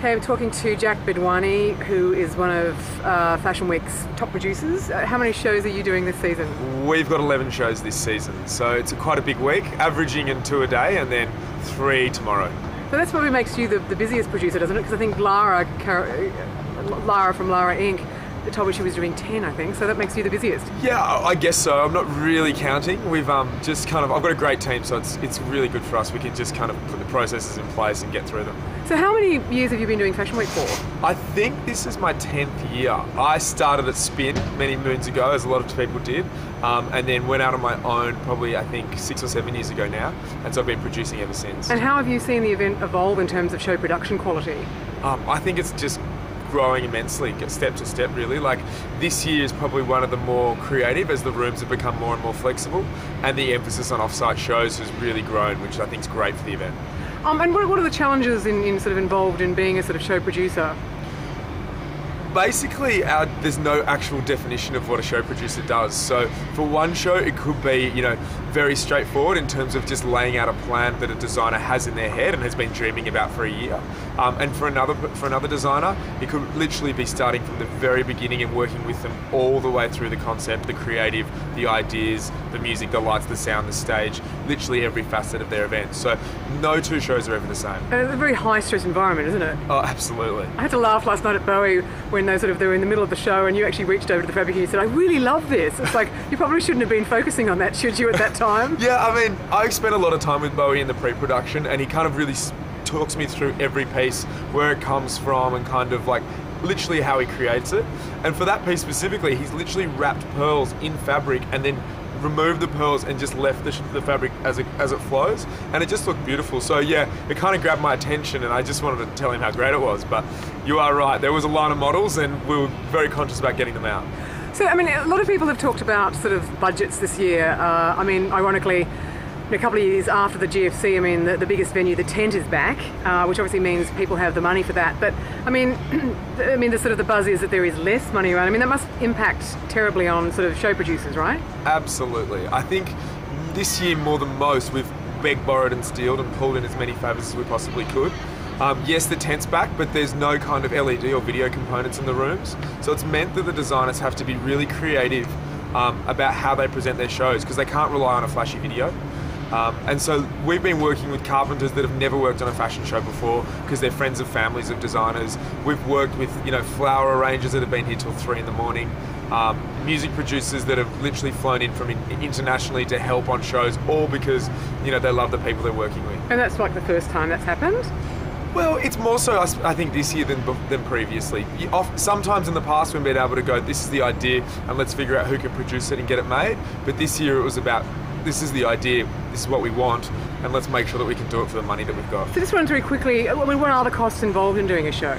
Okay, I'm talking to Jack Bedwani, who is one of Fashion Week's top producers. How many shows are you doing this season? We've got 11 shows this season, so it's quite a big week, averaging in 2 a day and then 3 tomorrow. So that's probably makes you the busiest producer, doesn't it? Because I think Lara from Lara Inc. told me she was doing 10, I think, so that makes you the busiest. Yeah, I guess so. I'm not really counting. We've just kind of, I've got a great team, so it's really good for us. We can just kind of put the processes in place and get through them. So how many years have you been doing Fashion Week for? I think this is my 10th year. I started at Spin many moons ago, as a lot of people did, and then went out on my own probably, I think, 6 or 7 years ago now, and so I've been producing ever since. And how have you seen the event evolve in terms of show production quality? I think it's just growing immensely, step to step really. Like this year is probably one of the more creative as the rooms have become more and more flexible, and the emphasis on off-site shows has really grown, which I think is great for the event. And what are the challenges in sort of involved in being a sort of show producer? Basically, there's no actual definition of what a show producer does. So for one show, it could be, very straightforward in terms of just laying out a plan that a designer has in their head and has been dreaming about for a year. And for another designer, it could literally be starting from the very beginning and working with them all the way through the concept, the creative, the ideas, the music, the lights, the sound, the stage, literally every facet of their event. So no two shows are ever the same. And it's a very high-stress environment, isn't it? Oh, absolutely. I had to laugh last night at Bowie when they were in the middle of the show and you actually reached over to the fabric and you said, "I really love this." It's like, you probably shouldn't have been focusing on that, should you, at that time? Yeah, I mean, I spent a lot of time with Bowie in the pre-production, and he kind of really talks me through every piece, where it comes from, and kind of like literally how he creates it. And for that piece specifically, he's literally wrapped pearls in fabric and then removed the pearls and just left the fabric as it flows, and it just looked beautiful. So yeah, it kind of grabbed my attention, and I just wanted to tell him how great it was. But you are right, there was a line of models, and we were very conscious about getting them out. So, I mean, a lot of people have talked about sort of budgets this year. I mean, ironically, a couple of years after the GFC, I mean, the biggest venue, the tent, is back, which obviously means people have the money for that. But I mean, the sort of the buzz is that there is less money around. I mean, that must impact terribly on sort of show producers, right? Absolutely. I think this year more than most, we've begged, borrowed, and stealed and pulled in as many favours as we possibly could. Yes, the tent's back, but there's no kind of LED or video components in the rooms. So it's meant that the designers have to be really creative about how they present their shows, because they can't rely on a flashy video. And so we've been working with carpenters that have never worked on a fashion show before, because they're friends of families of designers. We've worked with, flower arrangers that have been here till 3 in the morning. Music producers that have literally flown in from internationally to help on shows, all because, they love the people they're working with. And that's like the first time that's happened? Well, it's more so, I think, this year than previously. Sometimes in the past we've been able to go, this is the idea, and let's figure out who can produce it and get it made. But this year it was about, this is the idea, this is what we want, and let's make sure that we can do it for the money that we've got. So just run through quickly, I mean, what are the costs involved in doing a show?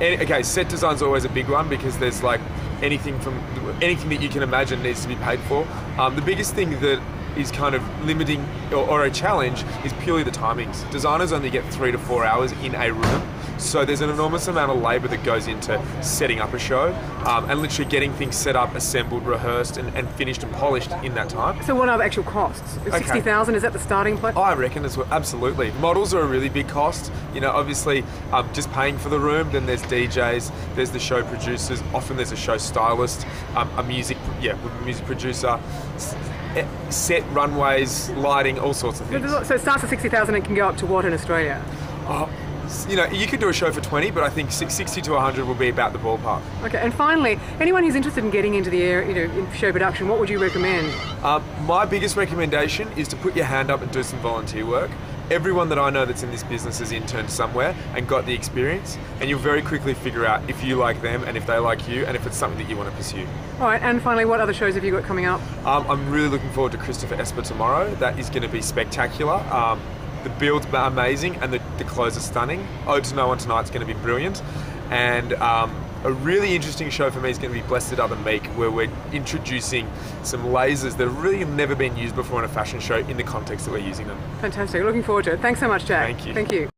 Okay, set design's always a big one, because there's like anything that you can imagine needs to be paid for. The biggest thing that is kind of limiting or a challenge is purely the timings. Designers only get 3 to 4 hours in a room, so there's an enormous amount of labour that goes into setting up a show, and literally getting things set up, assembled, rehearsed, and finished and polished in that time. So what are the actual costs? 60,000, is that the starting point? I reckon as well, absolutely. Models are a really big cost. Obviously, just paying for the room, then there's DJs, there's the show producers, often there's a show stylist, a music producer, set, runways, lighting, all sorts of things. So it starts at 60,000 and can go up to what in Australia? You could do a show for 20, but I think 60 to 100 will be about the ballpark. Okay, and finally, anyone who's interested in getting into the area, in show production, what would you recommend? My biggest recommendation is to put your hand up and do some volunteer work. Everyone that I know that's in this business has interned somewhere and got the experience, and you'll very quickly figure out if you like them and if they like you, and if it's something that you want to pursue. All right, and finally, what other shows have you got coming up? I'm really looking forward to Christopher Esper tomorrow. That is going to be spectacular. The build's amazing, and the clothes are stunning. Ode to No One Tonight's going to be brilliant, and a really interesting show for me is going to be Blessed Are the Meek, where we're introducing some lasers that have really never been used before in a fashion show in the context that we're using them. Fantastic. Looking forward to it. Thanks so much, Jack. Thank you. Thank you.